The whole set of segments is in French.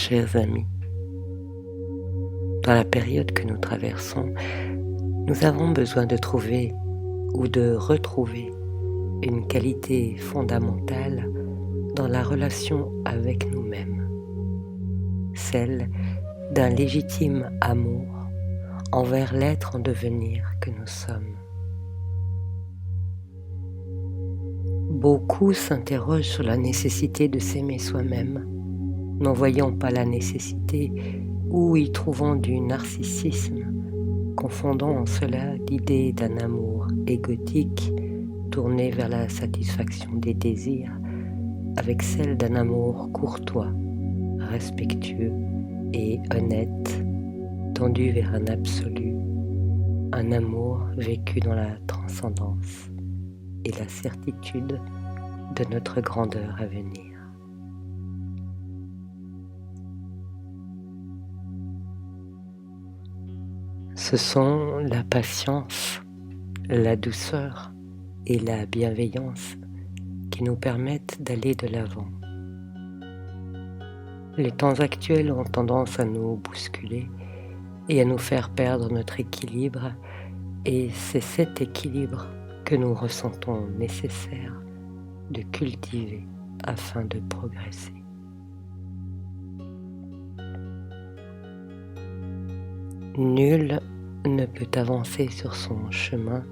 chers amis. Dans la période que nous traversons, nous avons besoin de trouver ou de retrouver une qualité fondamentale dans la relation avec nous-mêmes, celle d'un légitime amour envers l'être en devenir que nous sommes. Beaucoup s'interrogent sur la nécessité de s'aimer soi-même, n'en voyant pas la nécessité ou y trouvant du narcissisme, confondant en cela l'idée d'un amour égotique tourné vers la satisfaction des désirs avec celle d'un amour courtois, respectueux et honnête, tendu vers un absolu, un amour vécu dans la transcendance et la certitude de notre grandeur à venir. Ce sont la patience, la douceur et la bienveillance qui nous permettent d'aller de l'avant. Les temps actuels ont tendance à nous bousculer et à nous faire perdre notre équilibre, et c'est cet équilibre que nous ressentons nécessaire de cultiver afin de progresser. Nul ne peut avancer sur son chemin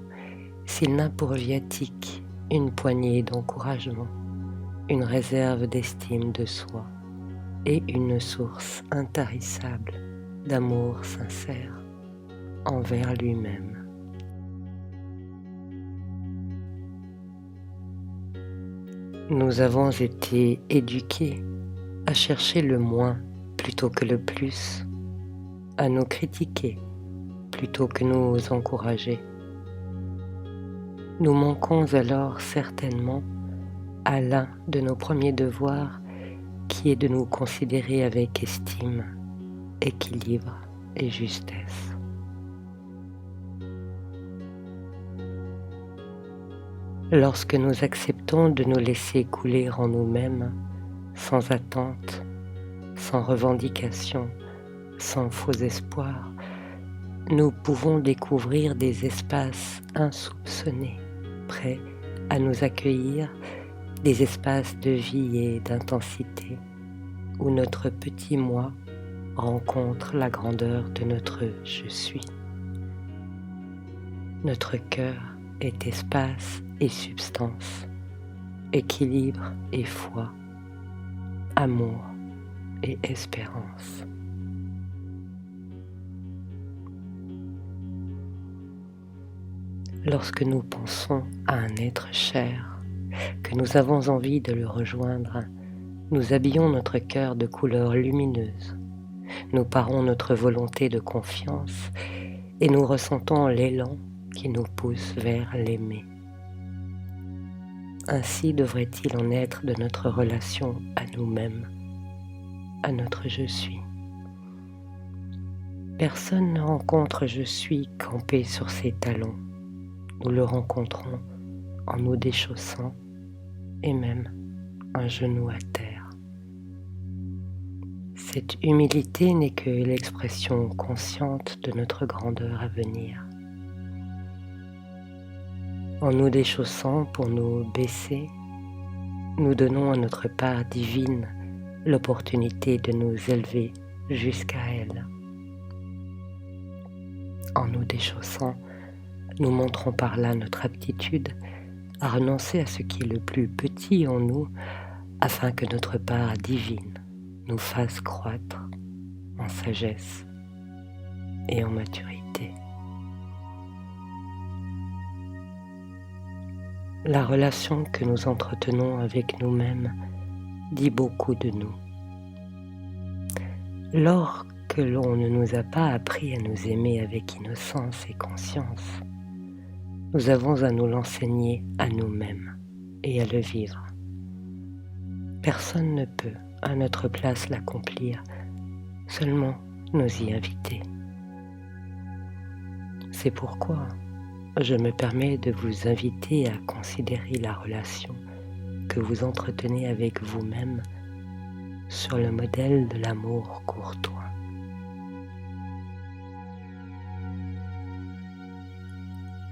s'il n'a pour viatique une poignée d'encouragement, une réserve d'estime de soi et une source intarissable d'amour sincère envers lui-même. Nous avons été éduqués à chercher le moins plutôt que le plus, à nous critiquer plutôt que nous encourager. Nous manquons alors certainement à l'un de nos premiers devoirs qui est de nous considérer avec estime, équilibre et justesse. Lorsque nous acceptons de nous laisser couler en nous-mêmes, sans attente, sans revendication, sans faux espoir, nous pouvons découvrir des espaces insoupçonnés, prêts à nous accueillir, des espaces de vie et d'intensité, où notre petit moi rencontre la grandeur de notre je suis. Notre cœur est espace et substance, équilibre et foi, amour et espérance. Lorsque nous pensons à un être cher, que nous avons envie de le rejoindre, nous habillons notre cœur de couleurs lumineuses, nous parons notre volonté de confiance et nous ressentons l'élan qui nous pousse vers l'aimer. Ainsi devrait-il en être de notre relation à nous-mêmes, à notre je suis. Personne ne rencontre je suis campé sur ses talons. Nous le rencontrons en nous déchaussant et même un genou à terre. Cette humilité n'est que l'expression consciente de notre grandeur à venir. En nous déchaussant pour nous baisser, nous donnons à notre part divine l'opportunité de nous élever jusqu'à elle. En nous déchaussant, nous montrons par là notre aptitude à renoncer à ce qui est le plus petit en nous afin que notre part divine nous fasse croître en sagesse et en maturité. La relation que nous entretenons avec nous-mêmes dit beaucoup de nous. Lorsque l'on ne nous a pas appris à nous aimer avec innocence et conscience, nous avons à nous l'enseigner à nous-mêmes et à le vivre. Personne ne peut, à notre place, l'accomplir, seulement nous y inviter. C'est pourquoi je me permets de vous inviter à considérer la relation que vous entretenez avec vous-même sur le modèle de l'amour courtois.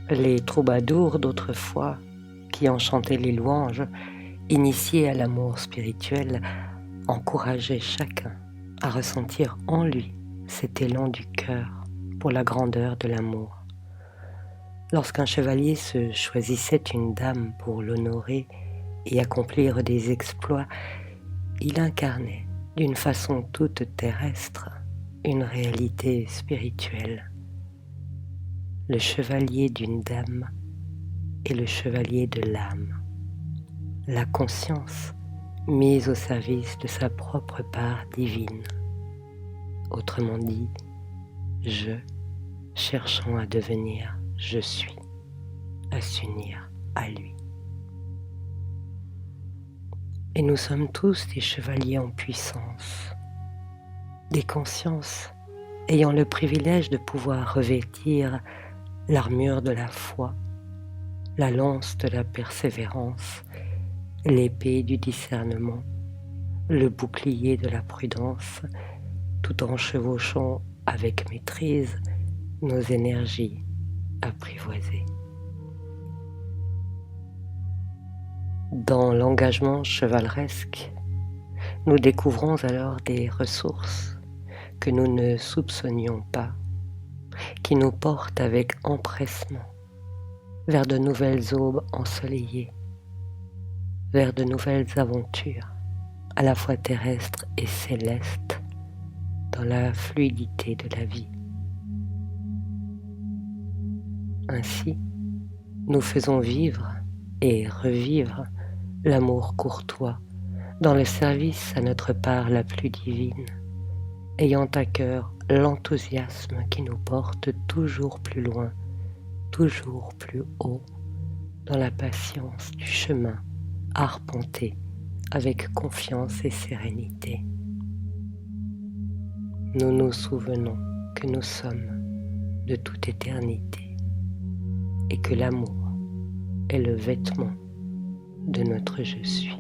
Les troubadours d'autrefois, qui en chantaient les louanges, initiés à l'amour spirituel, encourageaient chacun à ressentir en lui cet élan du cœur pour la grandeur de l'amour. Lorsqu'un chevalier se choisissait une dame pour l'honorer et accomplir des exploits, il incarnait d'une façon toute terrestre une réalité spirituelle. Le chevalier d'une dame est le chevalier de l'âme, la conscience mise au service de sa propre part divine. Autrement dit, je cherchant à devenir je suis, à s'unir à lui. Et nous sommes tous des chevaliers en puissance, des consciences ayant le privilège de pouvoir revêtir l'armure de la foi, la lance de la persévérance, l'épée du discernement, le bouclier de la prudence, tout en chevauchant avec maîtrise nos énergies apprivoisées. Dans l'engagement chevaleresque, nous découvrons alors des ressources que nous ne soupçonnions pas, qui nous portent avec empressement vers de nouvelles aubes ensoleillées, vers de nouvelles aventures, à la fois terrestres et célestes, dans la fluidité de la vie. Ainsi, nous faisons vivre et revivre l'amour courtois dans le service à notre part la plus divine, ayant à cœur l'enthousiasme qui nous porte toujours plus loin, toujours plus haut, dans la patience du chemin arpenté avec confiance et sérénité. Nous nous souvenons que nous sommes de toute éternité et que l'amour est le vêtement de notre je suis.